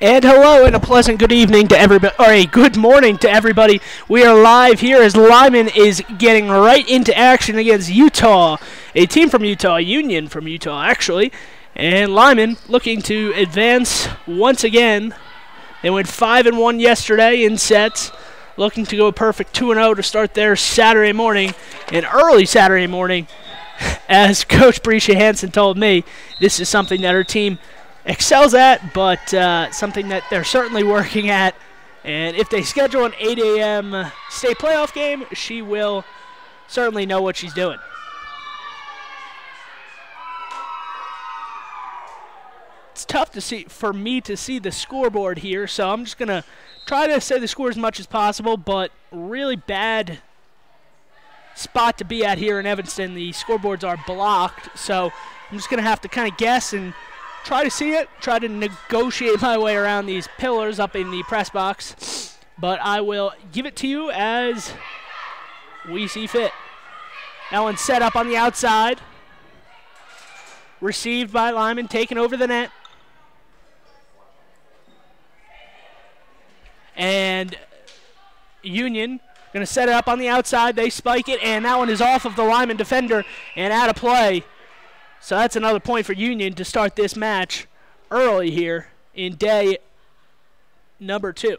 And hello and a pleasant good evening to everybody, or a good morning to everybody. We are live here as Lyman is getting right into action against Utah, a team from Utah, Union from Utah actually. And Lyman looking to advance once again. They went 5-1 yesterday in sets, looking to go a perfect 2-0 to start their Saturday morning, an early Saturday morning. As Coach Brescia Hansen told me, this is something that her team excels at, but something that they're certainly working at. And if they schedule an 8 a.m. state playoff game, she will certainly know what she's doing. It's tough to see for me to see the scoreboard here, so I'm just going to try to say the score as much as possible, but really bad spot to be at here in Evanston. The scoreboards are blocked, so I'm just going to have to kind of guess and try to see it, try to negotiate my way around these pillars up in the press box. But I will give it to you as we see fit. That one's set up on the outside. Received by Lyman, taken over the net. And Union going to set it up on the outside. They spike it, and that one is off of the Lyman defender and out of play. So that's another point for Union to start this match early here in day number 2.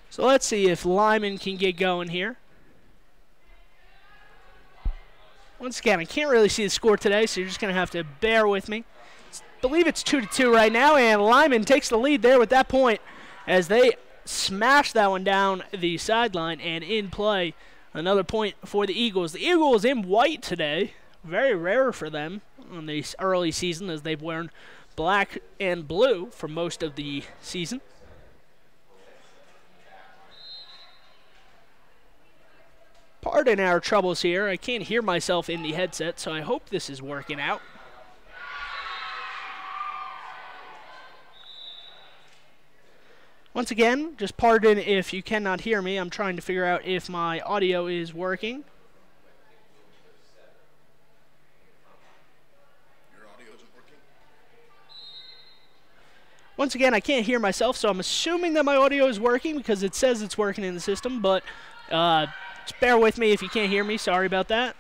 So let's see if Lyman can get going here. Once again, I can't really see the score today, so you're just going to have to bear with me. I believe it's 2-2 right now, and Lyman takes the lead there with that point as they smash that one down the sideline and in play. Another point for the Eagles. The Eagles in white today. Very rare for them on the early season as they've worn black and blue for most of the season. Pardon our troubles here. I can't hear myself in the headset, so I hope this is working out. Once again, just pardon if you cannot hear me. I'm trying to figure out if my audio is working. Your audio isn't working? Once again, I can't hear myself, so I'm assuming that my audio is working because it says it's working in the system, but just bear with me if you can't hear me. Sorry about that.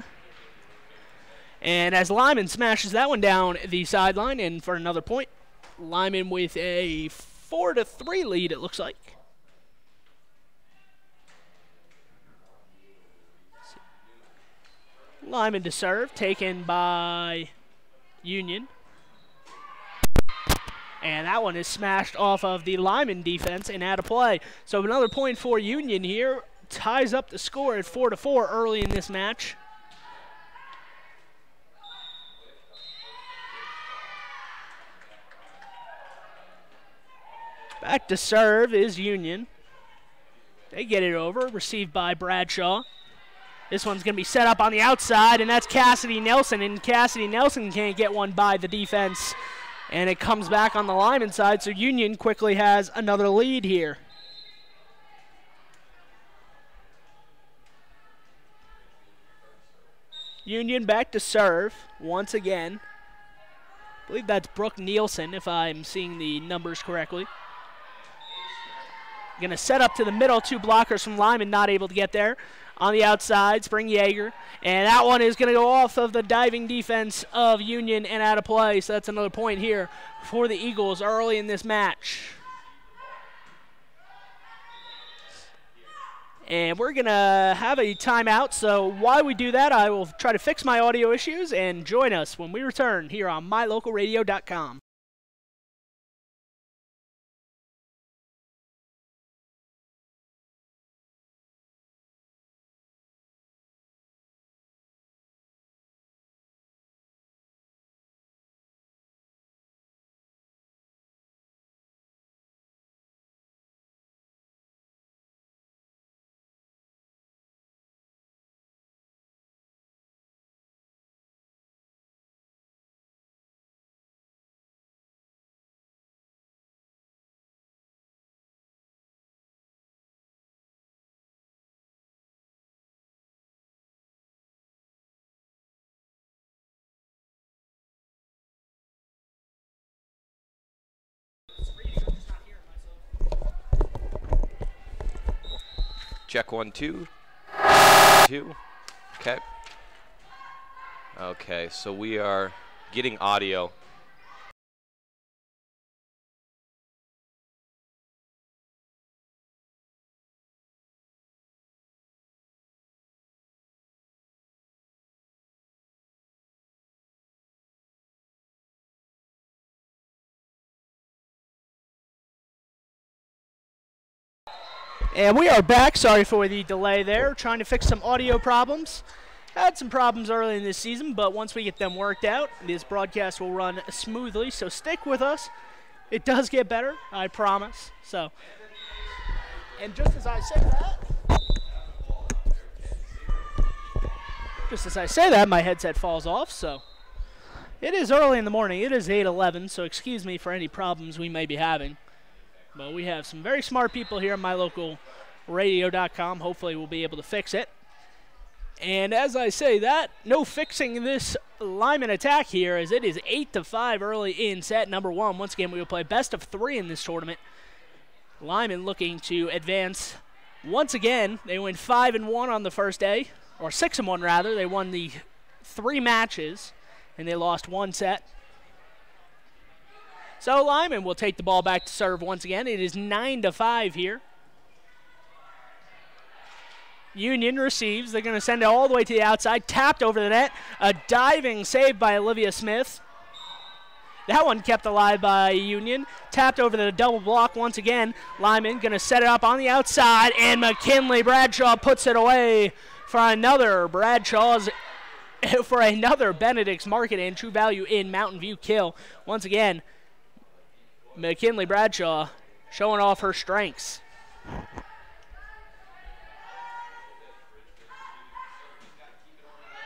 And as Lyman smashes that one down the sideline, and for another point, Lyman with a 4-3 lead, it looks like. Lyman to serve, taken by Union. And that one is smashed off of the Lyman defense and out of play. So another point for Union here. Ties up the score at 4-4 early in this match. Back to serve is Union. They get it over, received by Bradshaw. This one's going to be set up on the outside, and that's Cassidy Nelson, and Cassidy Nelson can't get one by the defense. And it comes back on the Lyman side, so Union quickly has another lead here. Union back to serve once again. I believe that's Brooke Nielsen, if I'm seeing the numbers correctly. Going to set up to the middle, 2 blockers from Lyman, not able to get there. On the outside, Spring Yeager. And that one is going to go off of the diving defense of Union and out of play. So that's another point here for the Eagles early in this match. And we're going to have a timeout. So while we do that, I will try to fix my audio issues and join us when we return here on mylocalradio.com. Check 1, 2. 2. Okay. Okay, so we are getting audio. And we are back. Sorry for the delay there. Trying to fix some audio problems. Had some problems early in this season, but once we get them worked out, this broadcast will run smoothly. So stick with us. It does get better, I promise. So, and just as I say that, my headset falls off. So it is early in the morning. It is 8:11. So excuse me for any problems we may be having. But we have some very smart people here at mylocalradio.com. Hopefully we'll be able to fix it. And as I say that, no fixing this Lyman attack here, as it is 8-5 early in set number 1. Once again, we will play best of 3 in this tournament. Lyman looking to advance once again. They went 5-1 on the first day, or 6-1 rather. They won the 3 matches, and they lost 1 set. So Lyman will take the ball back to serve once again. It is 9-5 here. Union receives. They're going to send it all the way to the outside. Tapped over the net. A diving save by Olivia Smith. That one kept alive by Union. Tapped over the double block once again. Lyman going to set it up on the outside. And McKinley Bradshaw puts it away for another Benedict's Market and True Value in Mountain View kill. Once again, McKinley Bradshaw showing off her strengths.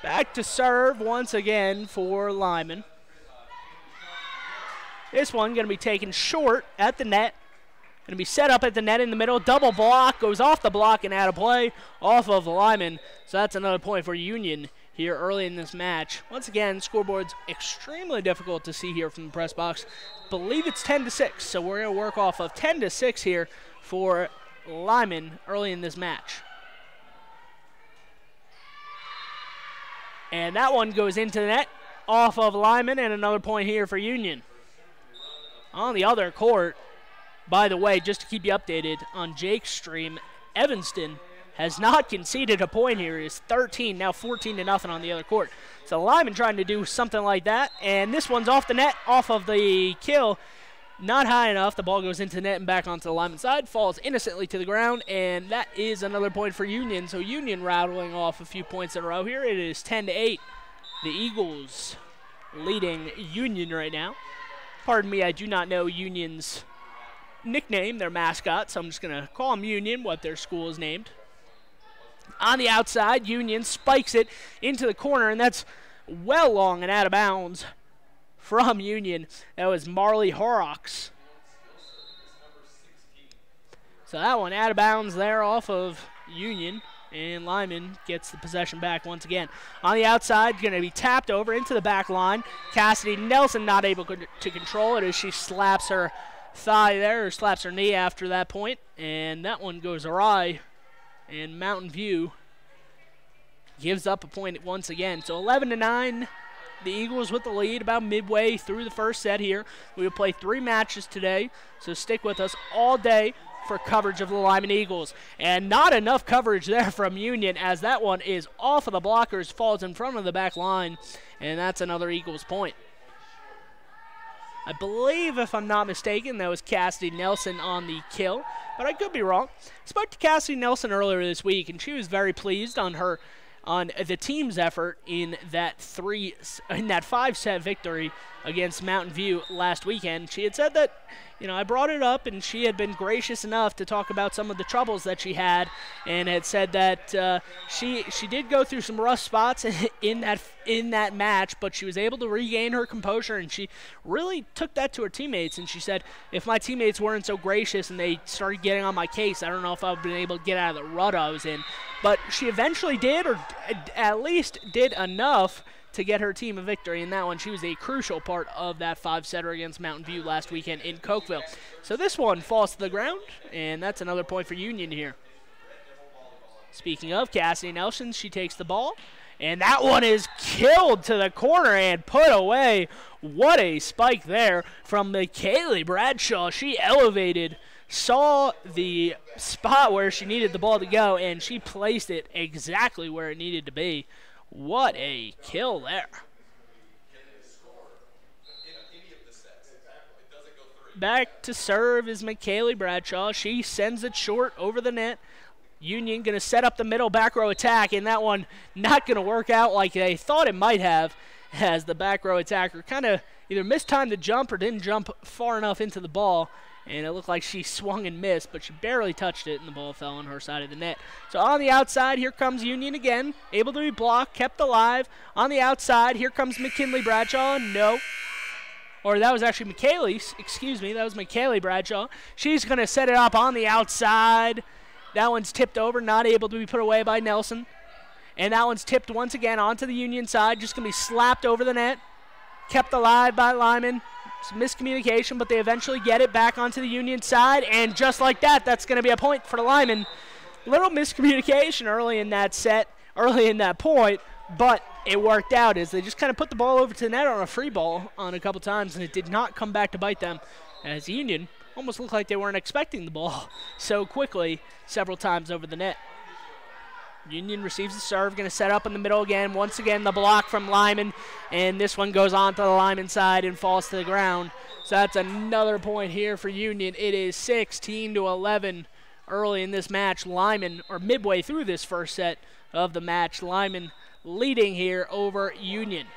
Back to serve once again for Lyman. This one going to be taken short at the net. Going to be set up at the net in the middle. Double block. Goes off the block and out of play off of Lyman. So that's another point for Union here early in this match. Once again, scoreboard's extremely difficult to see here from the press box. Believe it's 10-6, so we're going to work off of 10-6 here for Lyman early in this match. And that one goes into the net off of Lyman, and another point here for Union. On the other court, by the way, just to keep you updated on Jake's stream, Evanston has not conceded a point here. It's 13, now 14-0 on the other court. So Lyman trying to do something like that, and this one's off the net, off of the kill. Not high enough. The ball goes into the net and back onto the Lyman side, falls innocently to the ground, and that is another point for Union. So Union rattling off a few points in a row here. It is 10-8. The Eagles leading Union right now. Pardon me, I do not know Union's nickname, their mascot, so I'm just going to call them Union, what their school is named. On the outside, Union spikes it into the corner, and that's well long and out of bounds from Union. That was Marley Horrocks. So that one out of bounds there off of Union, and Lyman gets the possession back once again. On the outside, going to be tapped over into the back line. Cassidy Nelson not able to control it as she slaps her thigh there, or slaps her knee after that point, and that one goes awry. And Mountain View gives up a point once again. So 11-9, the Eagles with the lead about midway through the first set here. We will play 3 matches today, so stick with us all day for coverage of the Lyman Eagles. And not enough coverage there from Union, as that one is off of the blockers, falls in front of the back line, and that's another Eagles point. I believe, if I'm not mistaken, that was Cassidy Nelson on the kill, but I could be wrong. I spoke to Cassidy Nelson earlier this week, and she was very pleased on the team's effort in that 5-set victory against Mountain View last weekend. She had said that, I brought it up, and she had been gracious enough to talk about some of the troubles that she had, and had said that she did go through some rough spots in that match, but she was able to regain her composure, and she really took that to her teammates. And she said, if my teammates weren't so gracious and they started getting on my case, I don't know if I would have been able to get out of the rut I was in. But she eventually did, or at least did enough to get her team a victory in that one. She was a crucial part of that 5-setter against Mountain View last weekend in Cokeville. So this one falls to the ground, and that's another point for Union here. Speaking of Cassidy Nelson, she takes the ball. And that one is killed to the corner and put away. What a spike there from McKaylee Bradshaw. She elevated, saw the spot where she needed the ball to go, and she placed it exactly where it needed to be. What a kill there. Back to serve is McKaylee Bradshaw. She sends it short over the net. Union going to set up the middle back row attack, and that one not going to work out like they thought it might have, as the back row attacker kind of either mistimed the jump or didn't jump far enough into the ball, and it looked like she swung and missed, but she barely touched it, and the ball fell on her side of the net. So on the outside, here comes Union again, able to be blocked, kept alive. On the outside, here comes McKinley Bradshaw. No. Or that was actually McKaylee. Excuse me, that was McKaylee Bradshaw. She's going to set it up on the outside. That one's tipped over, not able to be put away by Nelson. And that one's tipped once again onto the Union side, just going to be slapped over the net. Kept alive by Lyman. Some miscommunication, but they eventually get it back onto the Union side. And just like that, that's going to be a point for Lyman. Little miscommunication early in that set, early in that point, but it worked out as they just kind of put the ball over to the net on a free ball on a couple times, and it did not come back to bite them as Union almost looked like they weren't expecting the ball so quickly several times over the net. Union receives the serve, going to set up in the middle again. Once again, the block from Lyman, and this one goes on to the Lyman side and falls to the ground. So that's another point here for Union. It is 16-11 early in this match. Lyman, or midway through this first set of the match, Lyman leading here over Union.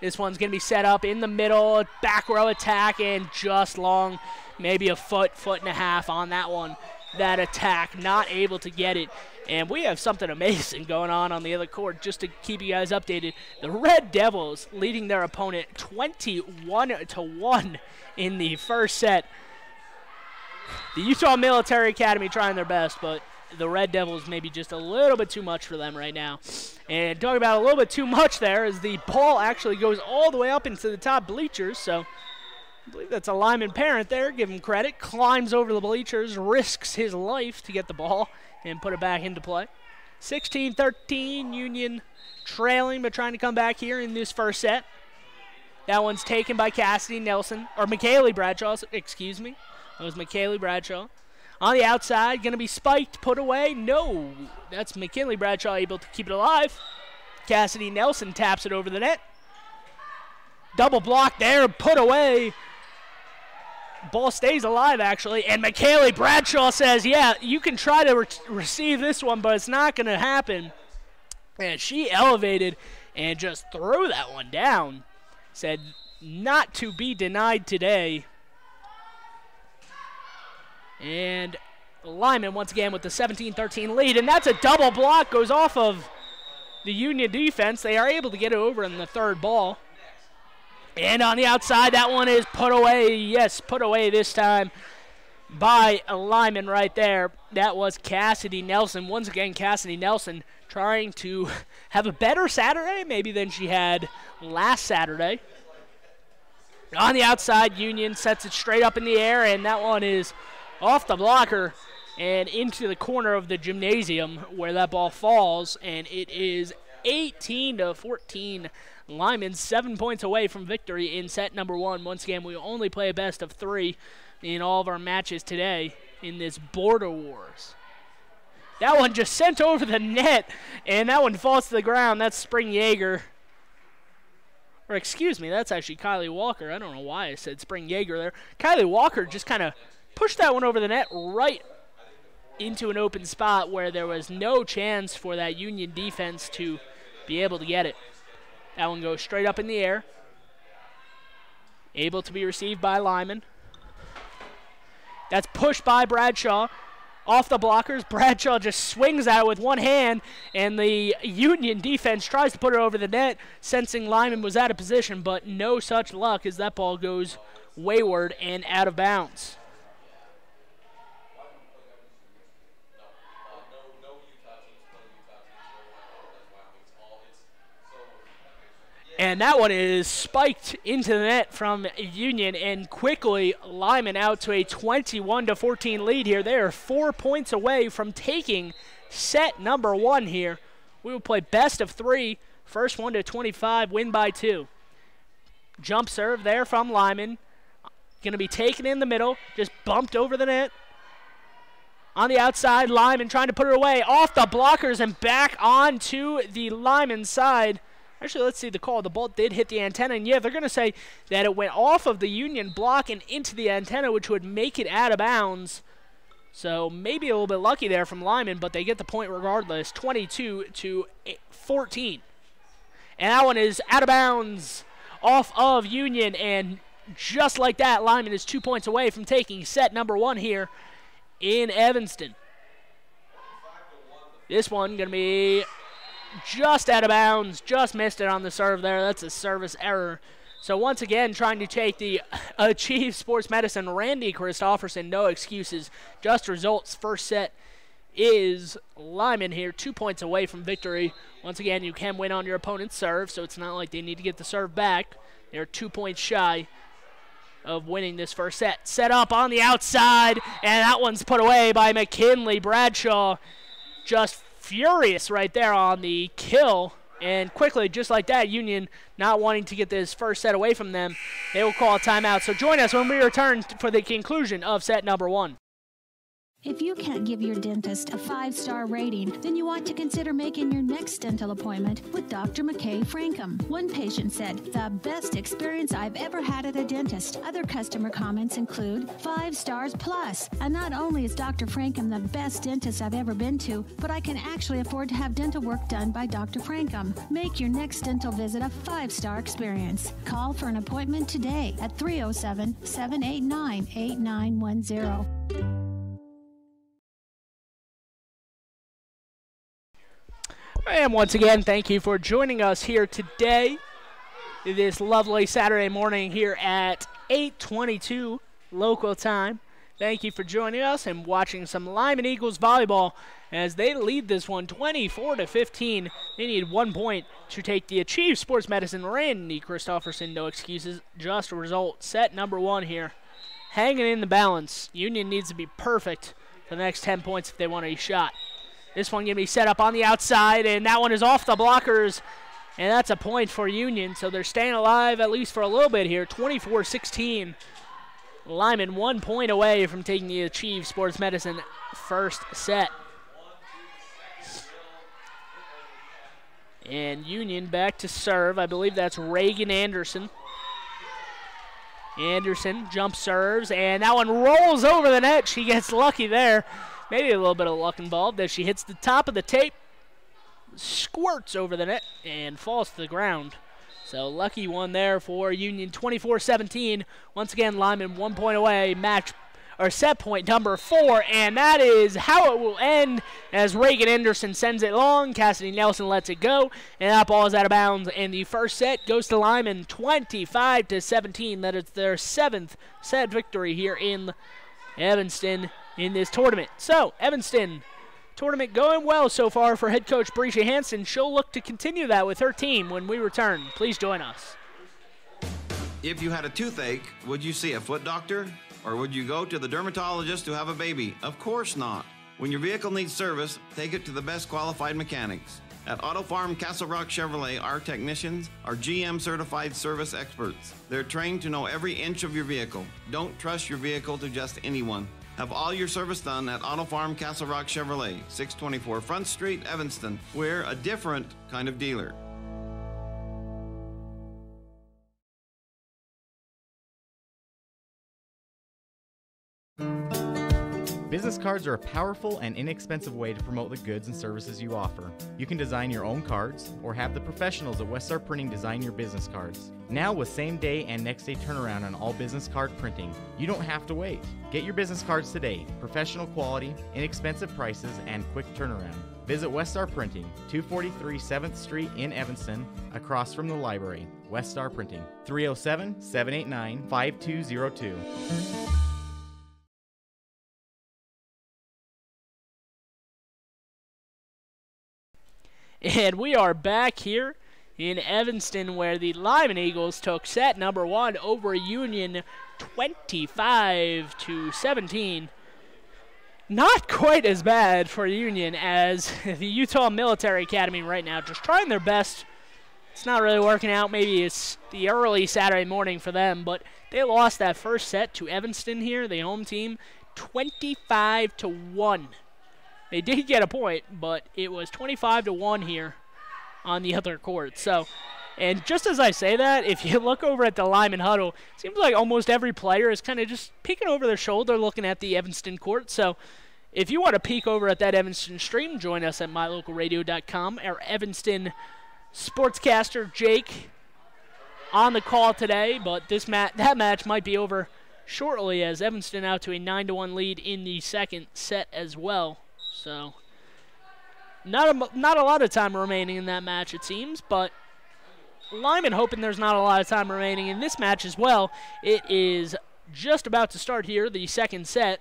This one's going to be set up in the middle, back row attack, and just long, maybe a foot and a half on that one. That attack, not able to get it. And we have something amazing going on the other court, just to keep you guys updated. The Red Devils leading their opponent 21-1 in the first set. The Utah Military Academy trying their best, but the Red Devils maybe just a little bit too much for them right now. And talking about a little bit too much there, as the ball actually goes all the way up into the top bleachers. So I believe that's a Lyman parent there. Give him credit. Climbs over the bleachers, risks his life to get the ball and put it back into play. 16-13, Union trailing but trying to come back here in this first set. That one's taken by Cassidy Nelson, or McKaylee Bradshaw, excuse me. That was McKaylee Bradshaw. On the outside, going to be spiked, put away. No, that's McKinley Bradshaw able to keep it alive. Cassidy Nelson taps it over the net. Double block there, put away. Ball stays alive, actually, and McKaylee Bradshaw says, yeah, you can try to receive this one, but it's not going to happen. And she elevated and just threw that one down. Said, not to be denied today. And Lyman once again with the 17-13 lead, and that's a double block, goes off of the Union defense. They are able to get it over in the third ball. And on the outside, that one is put away. Yes, put away this time by Lyman right there. That was Cassidy Nelson. Once again, Cassidy Nelson trying to have a better Saturday maybe than she had last Saturday. On the outside, Union sets it straight up in the air, and that one is off the blocker and into the corner of the gymnasium where that ball falls, and it is 18-14. Lyman 7 points away from victory in set number one. Once again, we only play a best of three in all of our matches today in this Border Wars. That one just sent over the net, and that one falls to the ground. That's Spring Yeager. Or excuse me, that's actually Kylie Walker. I don't know why I said Spring Yeager there. Kylie Walker just kind of pushed that one over the net right into an open spot where there was no chance for that Union defense to be able to get it. That one goes straight up in the air. Able to be received by Lyman. That's pushed by Bradshaw. Off the blockers, Bradshaw just swings at it with one hand, and the Union defense tries to put it over the net, sensing Lyman was out of position, but no such luck as that ball goes wayward and out of bounds. And that one is spiked into the net from Union, and quickly Lyman out to a 21-14 lead here. They are 4 points away from taking set number 1 here. We will play best of 3. First one to 25, win by 2. Jump serve there from Lyman. Going to be taken in the middle, just bumped over the net. On the outside, Lyman trying to put it away. Off the blockers and back onto the Lyman side. Actually, let's see the call. The ball did hit the antenna, and yeah, they're going to say that it went off of the Union block and into the antenna, which would make it out of bounds. So maybe a little bit lucky there from Lyman, but they get the point regardless, 22-14. And that one is out of bounds off of Union, and just like that, Lyman is 2 points away from taking set number 1 here in Evanston. This one going to be just out of bounds, just missed it on the serve there. That's a service error. So once again, trying to take the Achieve Sports Medicine, Randy Christofferson, no excuses, just results. First set is Lyman here, 2 points away from victory. Once again, you can win on your opponent's serve, so it's not like they need to get the serve back. They're 2 points shy of winning this first set. Set up on the outside, and that one's put away by McKinley. Bradshaw just furious right there on the kill. And quickly, just like that, Union not wanting to get this first set away from them, they will call a timeout. So join us when we return for the conclusion of set number 1. If you can't give your dentist a 5-star rating, then you ought to consider making your next dental appointment with Dr. McKay Frankham. One patient said, "The best experience I've ever had at a dentist." Other customer comments include 5 stars plus. And not only is Dr. Frankham the best dentist I've ever been to, but I can actually afford to have dental work done by Dr. Frankham. Make your next dental visit a 5-star experience. Call for an appointment today at 307-789-8910. And once again, thank you for joining us here today, this lovely Saturday morning here at 8:22 local time. Thank you for joining us and watching some Lyman Eagles volleyball as they lead this one 24-15. They need 1 point to take the Achieve Sports Medicine. Randy Christofferson, no excuses, just a result. Set number 1 here, hanging in the balance. Union needs to be perfect for the next 10 points if they want a shot. This one going to be set up on the outside, and that one is off the blockers, and that's a point for Union. So they're staying alive at least for a little bit here, 24-16. Lyman 1 point away from taking the Achieve Sports Medicine first set. And Union back to serve. I believe that's Reagan Anderson. Anderson jump serves, and that one rolls over the net. She gets lucky there. Maybe a little bit of luck involved as she hits the top of the tape, squirts over the net, and falls to the ground. So lucky one there for Union, 24-17. Once again, Lyman 1 point away, set point number 4, and that is how it will end as Reagan Anderson sends it long. Cassidy Nelson lets it go, and that ball is out of bounds, and the first set goes to Lyman, 25-17. That is their 7th set victory here in Evanston in this tournament. So, Evanston tournament going well so far for head coach Brescia Hansen. She'll look to continue that with her team when we return. Please join us. If you had a toothache, would you see a foot doctor? Or would you go to the dermatologist to have a baby? Of course not. When your vehicle needs service, take it to the best qualified mechanics. At Auto Farm Castle Rock Chevrolet, our technicians are GM certified service experts. They're trained to know every inch of your vehicle. Don't trust your vehicle to just anyone. Have all your service done at Auto Farm Castle Rock Chevrolet, 624 Front Street, Evanston. We're a different kind of dealer. Business cards are a powerful and inexpensive way to promote the goods and services you offer. You can design your own cards or have the professionals at Weststar Printing design your business cards. Now with same day and next day turnaround on all business card printing, you don't have to wait. Get your business cards today. Professional quality, inexpensive prices, and quick turnaround. Visit Weststar Printing, 243 7th Street in Evanston, across from the library. Weststar Printing, 307-789-5202. And we are back here in Evanston, where the Lyman Eagles took set number 1 over Union 25-17. Not quite as bad for Union as the Utah Military Academy right now, just trying their best. It's not really working out. Maybe it's the early Saturday morning for them, but they lost that first set to Evanston here, the home team, 25-1. They did get a point, but it was 25-1 here on the other court. So, and just as I say that, if you look over at the Lyman huddle, it seems like almost every player is kind of just peeking over their shoulder looking at the Evanston court. So if you want to peek over at that Evanston stream, join us at mylocalradio.com. Our Evanston sportscaster, Jake, on the call today, but that match might be over shortly as Evanston out to a 9-1 lead in the second set as well. So not a lot of time remaining in that match, it seems, but Lyman hoping there's not a lot of time remaining in this match as well. It is just about to start here, the second set.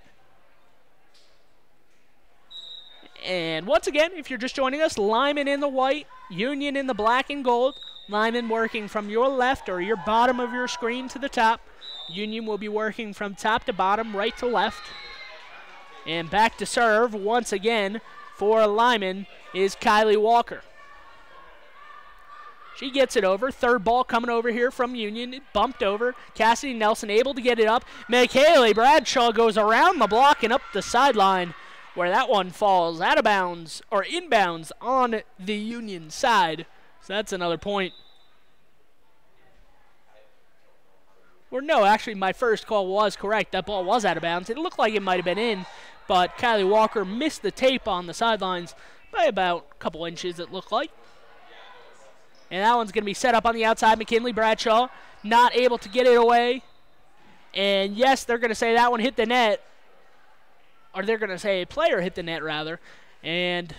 And once again, if you're just joining us, Lyman in the white, Union in the black and gold. Lyman working from your left or your bottom of your screen to the top. Union will be working from top to bottom, right to left. And back to serve once again for Lyman is Kylie Walker. She gets it over. Third ball coming over here from Union. It bumped over. Cassidy Nelson able to get it up. McKaylee Bradshaw goes around the block and up the sideline, where that one falls out of bounds, or inbounds on the Union side. So that's another point. Or no, actually my first call was correct. That ball was out of bounds. It looked like it might have been in, but Kylie Walker missed the tape on the sidelines by about a couple inches, it looked like. And that one's going to be set up on the outside. McKinley Bradshaw not able to get it away. And yes, they're going to say that one hit the net. Or they're going to say a player hit the net, rather. And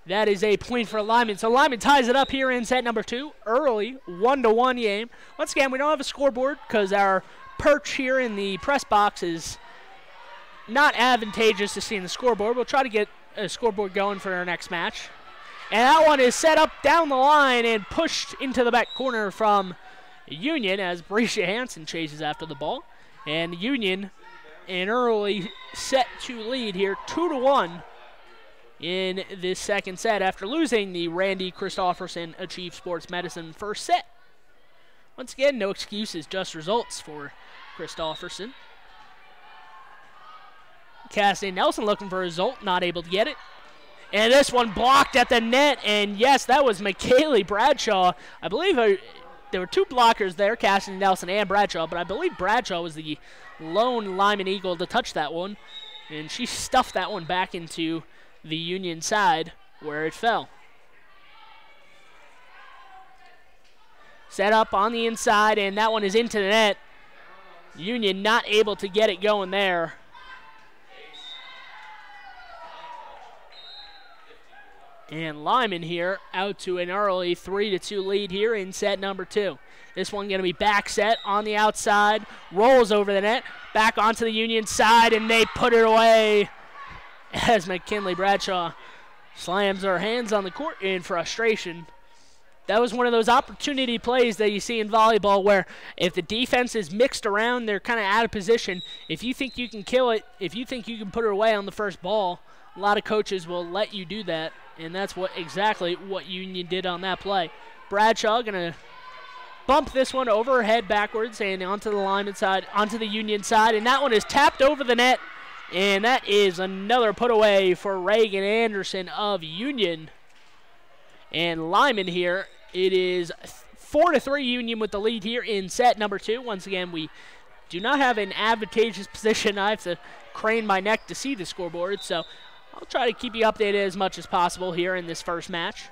that is a point for Lyman. So Lyman ties it up here in set number 2. Early, 1-1 game. Once again, we don't have a scoreboard because our perch here in the press box is not advantageous to see in the scoreboard. We'll try to get a scoreboard going for our next match. And that one is set up down the line and pushed into the back corner from Union as Brescia Hansen chases after the ball. And Union, an early set 2 lead here, 2-1 in this second set after losing the Randy Christofferson Achieve Sports Medicine first set. Once again, no excuses, just results for Christofferson. Cassidy Nelson looking for a result, not able to get it. And this one blocked at the net, and yes, that was McKaylee Bradshaw. I believe there were 2 blockers there, Cassidy Nelson and Bradshaw, but I believe Bradshaw was the lone Lyman Eagle to touch that one, and she stuffed that one back into the Union side where it fell. Set up on the inside, and that one is into the net. Union not able to get it going there. And Lyman here out to an early 3-2 lead here in set number 2. This one going to be back set on the outside. Rolls over the net. Back onto the Union side, and they put it away as McKinley Bradshaw slams her hands on the court in frustration. That was one of those opportunity plays that you see in volleyball where if the defense is mixed around, they're kind of out of position. If you think you can kill it, if you think you can put it away on the first ball, a lot of coaches will let you do that. And that's exactly what Union did on that play. Bradshaw going to bump this one over her head backwards and onto the Lyman side, onto the Union side. And that one is tapped over the net. And that is another put away for Reagan Anderson of Union. And Lyman here, it is 4-3 Union with the lead here in set number 2. Once again, we do not have an advantageous position. I have to crane my neck to see the scoreboard. So I'll try to keep you updated as much as possible here in this first match.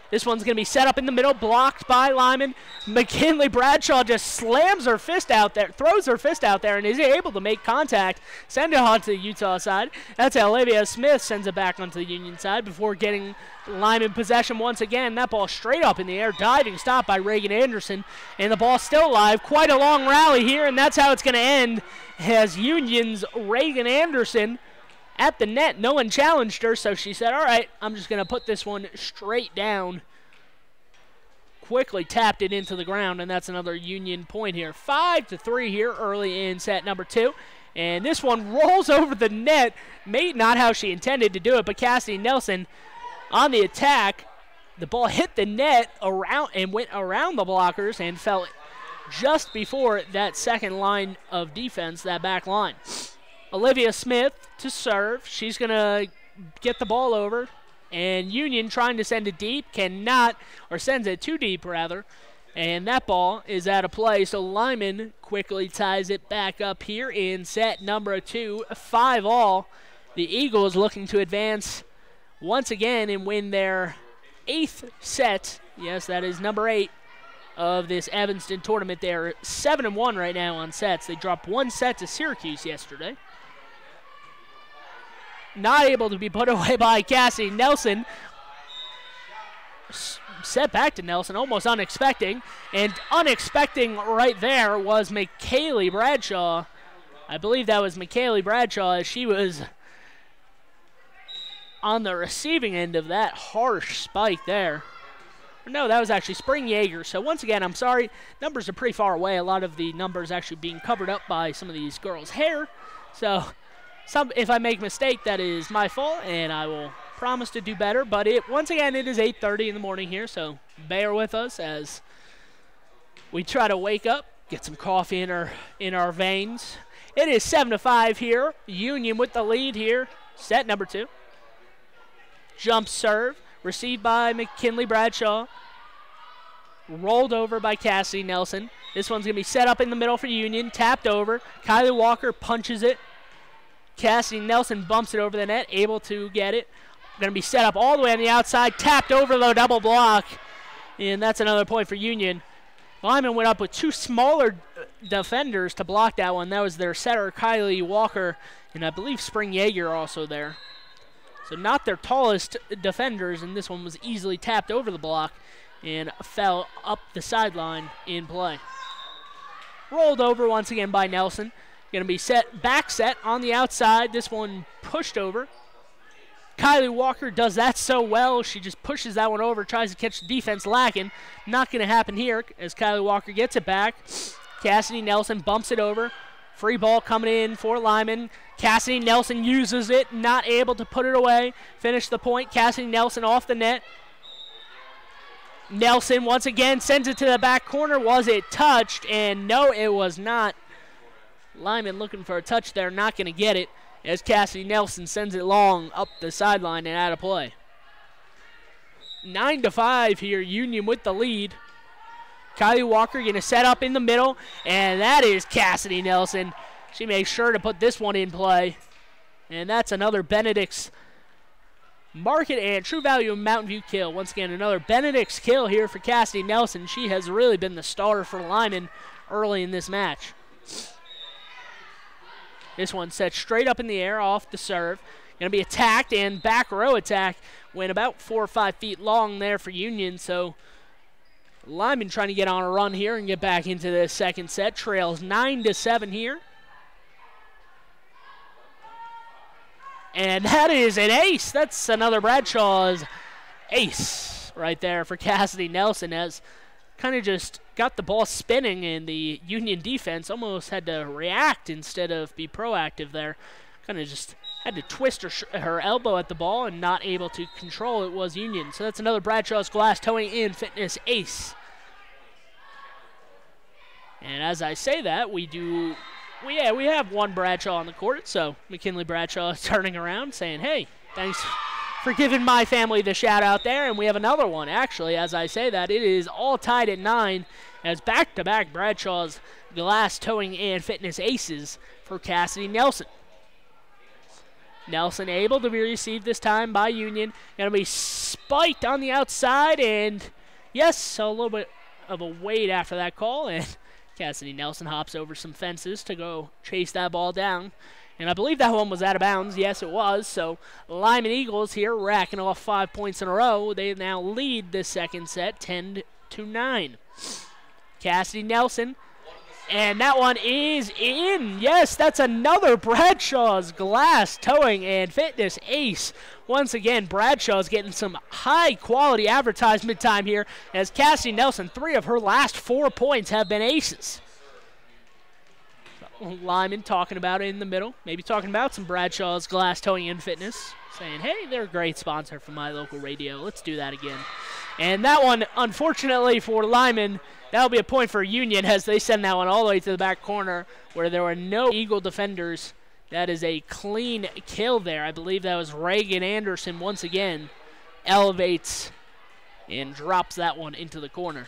This one's going to be set up in the middle, blocked by Lyman. McKinley Bradshaw just slams her fist out there, throws her fist out there, and is able to make contact, send it onto the Utah side. That's how Olivia Smith sends it back onto the Union side before getting Lyman possession once again. That ball straight up in the air, diving stop by Reagan Anderson, and the ball still alive. Quite a long rally here, and that's how it's going to end as Union's Reagan Anderson at the net. No one challenged her, so she said, all right, I'm just going to put this one straight down. quickly tapped it into the ground, and that's another Union point here. 5-3 here early in set number 2. And this one rolls over the net. Not how she intended to do it, but Cassidy Nelson on the attack. The ball hit the net around and went around the blockers and fell just before that second line of defense, that back line. Olivia Smith to serve. She's going to get the ball over. And Union trying to send it deep, cannot, or sends it too deep rather. And that ball is out of play, so Lyman quickly ties it back up here in set number 2, 5-all. The Eagles looking to advance once again and win their 8th set. Yes, that is number 8 of this Evanston tournament. They're 7-1 right now on sets. They dropped 1 set to Syracuse yesterday. Not able to be put away by Cassie Nelson. Set back to Nelson, almost unexpected. And unexpected right there was McKaylee Bradshaw. I believe that was McKaylee Bradshaw as she was on the receiving end of that harsh spike there. No, that was actually Spring Yeager. So once again, I'm sorry, numbers are pretty far away. A lot of the numbers actually being covered up by some of these girls' hair. So if I make a mistake, that is my fault, and I will promise to do better. But once again, it is 8:30 in the morning here, so bear with us as we try to wake up, get some coffee in our veins. It is 7-5 here. Union with the lead here. Set number 2. Jump serve, received by McKinley Bradshaw. Rolled over by Cassidy Nelson. This one's going to be set up in the middle for Union. Tapped over. Kylie Walker punches it. Cassidy Nelson bumps it over the net, able to get it. Going to be set up all the way on the outside, tapped over the double block, and that's another point for Union. Lyman went up with 2 smaller defenders to block that one. That was their setter, Kylie Walker, and I believe Spring Yeager also there. So not their tallest defenders, and this one was easily tapped over the block and fell up the sideline in play. Rolled over once again by Nelson. Going to be back set on the outside. This one pushed over. Kylie Walker does that so well. She just pushes that one over, tries to catch the defense lacking. Not going to happen here as Kylie Walker gets it back. Cassidy Nelson bumps it over. Free ball coming in for Lyman. Cassidy Nelson uses it, not able to put it away. Finish the point. Cassidy Nelson off the net. Nelson once again sends it to the back corner. Was it touched? And no, it was not. Lyman looking for a touch there, not going to get it as Cassidy Nelson sends it long up the sideline and out of play. 9-5 here, Union with the lead. Kylie Walker going to set up in the middle, and that is Cassidy Nelson. She makes sure to put this one in play. And that's another Benedict's Market and True Value Mountain View kill. Once again, another Benedict's kill here for Cassidy Nelson. She has really been the star for Lyman early in this match. This one set straight up in the air off the serve. Going to be attacked, and back row attack went about 4 or 5 feet long there for Union. So Lyman trying to get on a run here and get back into the second set. Trails 9-7 here. And that is an ace. That's another Bradshaw's ace right there for Cassidy Nelson, as kind of just got the ball spinning, and the Union defense almost had to react instead of be proactive there. Kind of just had to twist her elbow at the ball and not able to control it was Union. So that's another Bradshaw's Glass Towing and Fitness ace. And as I say that, we have one Bradshaw on the court, so McKinley Bradshaw is turning around saying, hey, thanks for giving my family the shout out there, and we have another one. Actually, as I say that, it is all tied at 9 as back-to-back Bradshaw's Glass Towing and Fitness aces for Cassidy Nelson. Nelson able to be received this time by Union. Going to be spiked on the outside, and yes, a little bit of a wait after that call, and Cassidy Nelson hops over some fences to go chase that ball down. And I believe that one was out of bounds. Yes, it was. So Lyman Eagles here racking off 5 points in a row. They now lead the second set 10-9. Cassidy Nelson And that one is in. Yes, that's another Bradshaw's Glass Towing and Fitness ace. Once again, Bradshaw's getting some high-quality advertisement time here as Cassie Nelson, 3 of her last 4 points have been aces. Lyman talking about it in the middle, maybe talking about some Bradshaw's Glass Towing and Fitness, saying, hey, they're a great sponsor for my local radio. Let's do that again. And that one, unfortunately for Lyman, that'll be a point for Union as they send that one all the way to the back corner where there were no Eagle defenders. That is a clean kill there. I believe that was Reagan Anderson once again. Elevates and drops that one into the corner.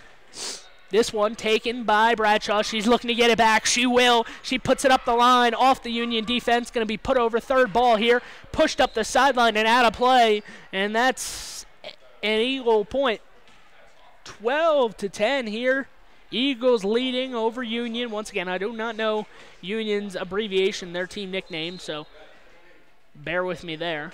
This one taken by Bradshaw. She's looking to get it back. She will. She puts it up the line off the Union defense. Going to be put over. Third ball here. Pushed up the sideline and out of play. And that's an Eagle point. 12-10 here. Eagles leading over Union. Once again, I do not know Union's abbreviation, their team nickname, so bear with me there.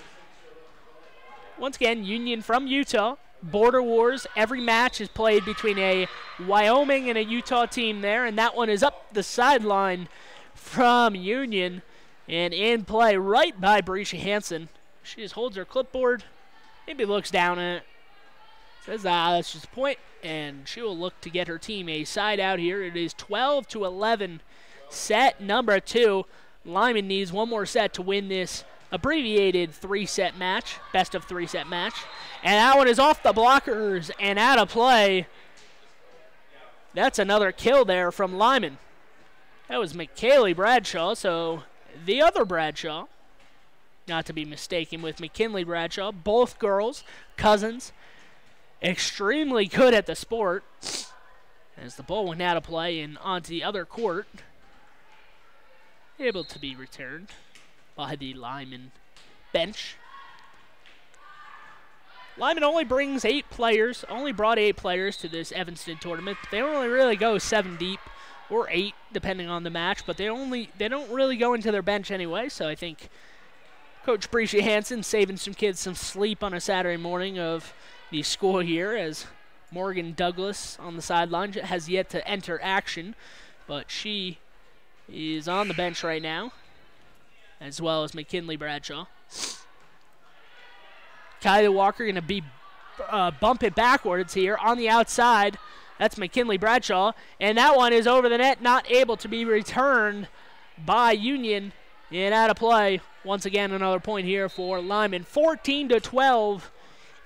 Once again, Union from Utah. Border Wars. Every match is played between a Wyoming and a Utah team there, and that one is up the sideline from Union and in play right by Brescia Hansen. She just holds her clipboard, maybe looks down at it, says, that's just a point, and she will look to get her team a side out here. It is 12-11, set number 2. Lyman needs one more set to win this abbreviated 3-set match, best of 3-set match. And that one is off the blockers and out of play. That's another kill there from Lyman. That was McKaylee Bradshaw, so the other Bradshaw, not to be mistaken with McKinley Bradshaw, both girls, cousins, extremely good at the sport. As the ball went out of play and onto the other court, able to be returned by the Lyman bench. Lyman only brings 8 players, only brought 8 players to this Evanston tournament. They don't really go 7 deep or 8 depending on the match, but they don't really go into their bench anyway, so I think Coach Brescia Hansen saving some kids some sleep on a Saturday morning of the school here, as Morgan Douglas on the sideline has yet to enter action, but she is on the bench right now, as well as McKinley Bradshaw. Kylie Walker going to be bump it backwards here on the outside. That's McKinley Bradshaw, and that one is over the net, not able to be returned by Union and out of play. Once again, another point here for Lyman. 14-12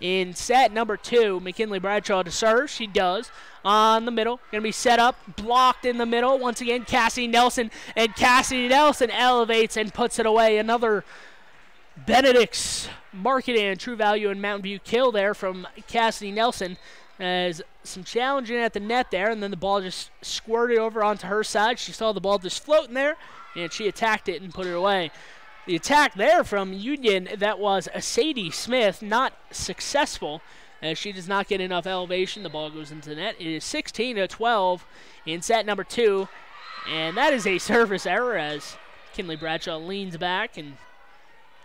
in set number 2. McKinley Bradshaw to serve. She does. On the middle. Going to be set up. Blocked in the middle. Once again, Cassie Nelson. And Cassie Nelson elevates and puts it away. Another Benedict's Market and True Value and Mountain View kill there from Cassidy Nelson. As some challenging at the net there, and then the ball just squirted over onto her side. She saw the ball just floating there, and she attacked it and put it away. The attack there from Union, that was Sadie Smith, not successful, as she does not get enough elevation. The ball goes into the net. It is 16-12 in set number 2, and that is a service error as Kinley Bradshaw leans back and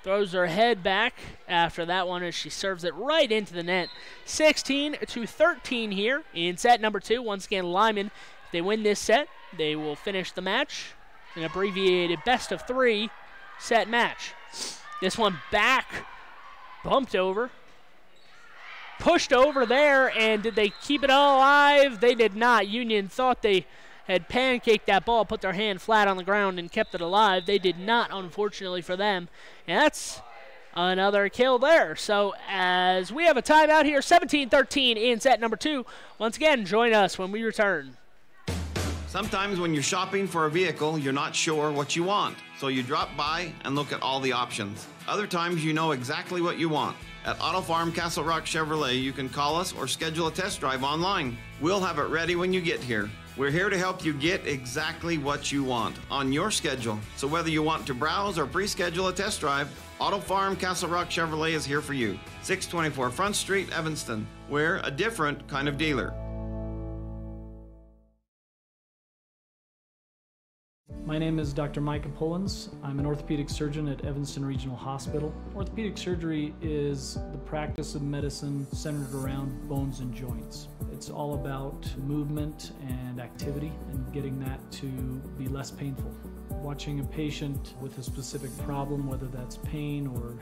throws her head back after that one as she serves it right into the net. 16-13 here in set number 2. Once again, Lyman, if they win this set, they will finish the match. An abbreviated best of 3 set match. This one back, bumped over, pushed over there, and did they keep it all alive? They did not. Union thought they had pancaked that ball, put their hand flat on the ground, and kept it alive. They did not, unfortunately for them. And that's another kill there. So as we have a timeout here, 17-13 in set number 2. Once again, join us when we return. Sometimes when you're shopping for a vehicle, you're not sure what you want, so you drop by and look at all the options. Other times you know exactly what you want. At Auto Farm Castle Rock Chevrolet, you can call us or schedule a test drive online. We'll have it ready when you get here. We're here to help you get exactly what you want on your schedule. So whether you want to browse or pre-schedule a test drive, Auto Farm Castle Rock Chevrolet is here for you. 624 Front Street, Evanston. We're a different kind of dealer. My name is Dr. Micah Pullins. I'm an orthopedic surgeon at Evanston Regional Hospital. Orthopedic surgery is the practice of medicine centered around bones and joints. It's all about movement and activity and getting that to be less painful. Watching a patient with a specific problem, whether that's pain or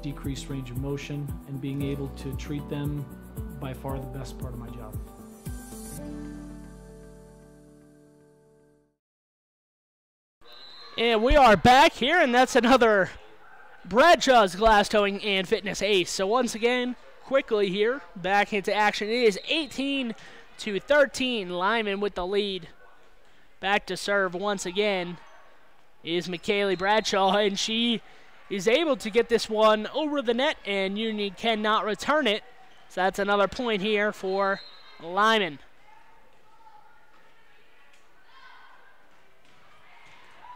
decreased range of motion, and being able to treat them, by far the best part of my job. And we are back here, and that's another Bradshaw's Glass Towing and Fitness ace. So once again, quickly here, back into action. It is 18-13, Lyman with the lead. Back to serve once again is McKaylee Bradshaw, and she is able to get this one over the net, and Union cannot return it. So that's another point here for Lyman.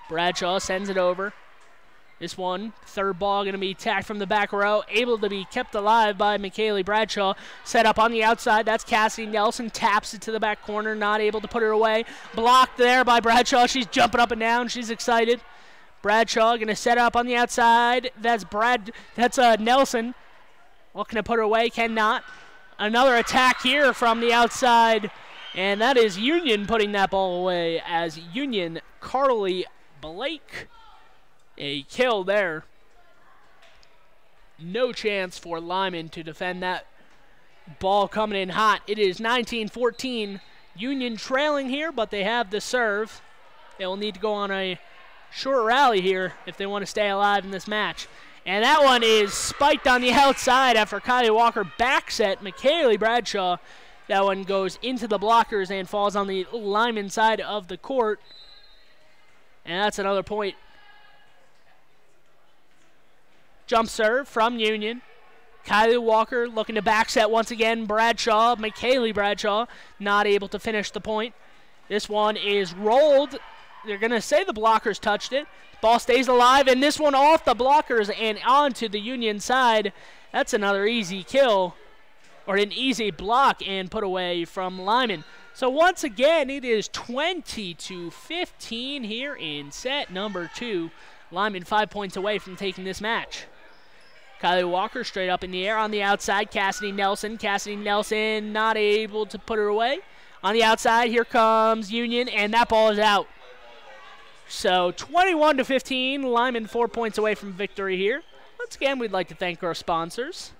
Bradshaw sends it over. This one, third ball, going to be tacked from the back row. Able to be kept alive by McKaylee Bradshaw. Set up on the outside. That's Cassie Nelson. Taps it to the back corner. Not able to put it away. Blocked there by Bradshaw. She's jumping up and down. She's excited. Bradshaw going to set up on the outside. That's Nelson. Looking to put her away. Cannot. Another attack here from the outside. And that is Union putting that ball away as Union Carly Blake. A kill there. No chance for Lyman to defend that ball coming in hot. It is 19-14. Union trailing here, but they have the serve. They will need to go on a short rally here if they want to stay alive in this match. And that one is spiked on the outside after Kylie Walker backset McKaylee Bradshaw. That one goes into the blockers and falls on the Lyman side of the court. And that's another point. Jump serve from Union. Kylie Walker looking to backset once again. Bradshaw, McKaylee Bradshaw, not able to finish the point. This one is rolled. They're going to say the blockers touched it. Ball stays alive, and this one off the blockers and onto the Union side. That's another easy kill, or an easy block and put away from Lyman. So once again, it is 20-15 here in set number 2. Lyman 5 points away from taking this match. Kylie Walker straight up in the air on the outside. Cassidy Nelson. Cassidy Nelson not able to put her away. On the outside, here comes Union, and that ball is out. So 21-15, Lyman 4 points away from victory here. Once again, we'd like to thank our sponsors.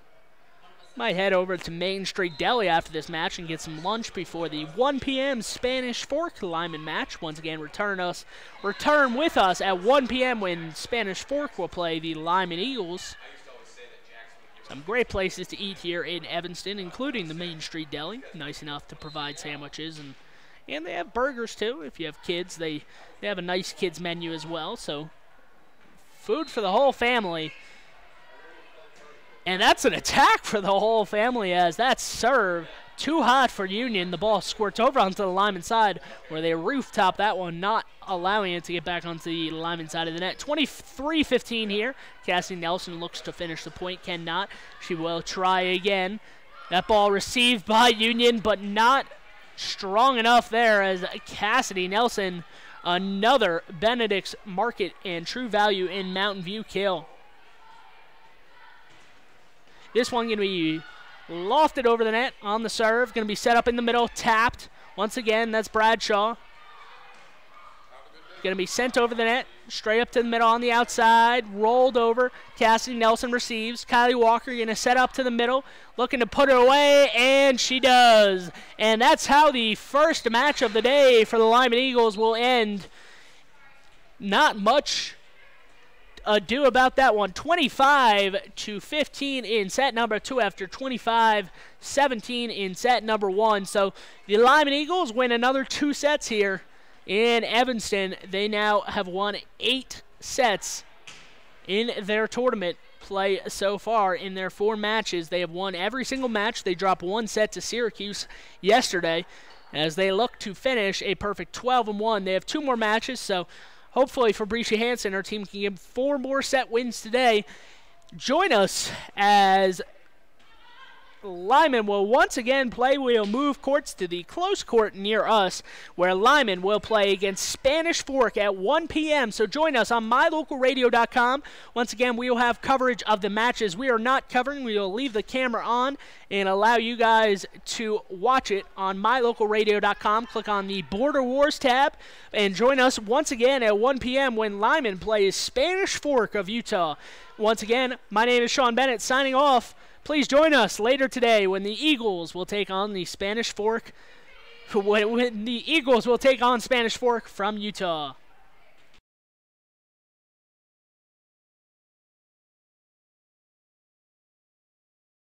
Might head over to Main Street Deli after this match and get some lunch before the 1 p.m. Spanish Fork Lyman match. Once again, return with us at 1 p.m. when Spanish Fork will play the Lyman Eagles. Some great places to eat here in Evanston, including the Main Street Deli. Nice enough to provide sandwiches, and they have burgers too. If you have kids, they have a nice kids menu as well. So food for the whole family. And that's an attack for the whole family as that serve too hot for Union. The ball squirts over onto the Lyman side where they rooftop that one, not allowing it to get back onto the Lyman side of the net. 23-15 here. Cassie Nelson looks to finish the point, cannot. She will try again. That ball received by Union, but not strong enough there as Cassidy Nelson, another Benedict's Market and True Value in Mountain View kill. This one going to be lofted over the net on the serve. Going to be set up in the middle, tapped. Once again, that's Bradshaw. Going to be sent over the net, straight up to the middle on the outside, rolled over. Cassidy Nelson receives. Kylie Walker going to set up to the middle, looking to put her away, and she does. And that's how the first match of the day for the Lyman Eagles will end. Not much ado about that one. 25-15 in set number 2 after 25-17 in set number 1. So the Lyman Eagles win another 2 sets here in Evanston. They now have won 8 sets in their tournament play so far. In their 4 matches, they have won every single match. They dropped 1 set to Syracuse yesterday as they look to finish a perfect 12-1. They have 2 more matches, so hopefully Fabricia Hansen, our team, can get 4 more set wins today. Join us as Lyman will once again play. We'll move courts to the close court near us, where Lyman will play against Spanish Fork at 1 p.m. So join us on mylocalradio.com. Once again, we will have coverage of the matches we are not covering. We will leave the camera on and allow you guys to watch it on mylocalradio.com. Click on the Border Wars tab and join us once again at 1 p.m. when Lyman plays Spanish Fork of Utah. Once again, my name is Sean Bennett signing off. Please join us later today when the Eagles will take on the Spanish Fork. When the Eagles will take on Spanish Fork from Utah.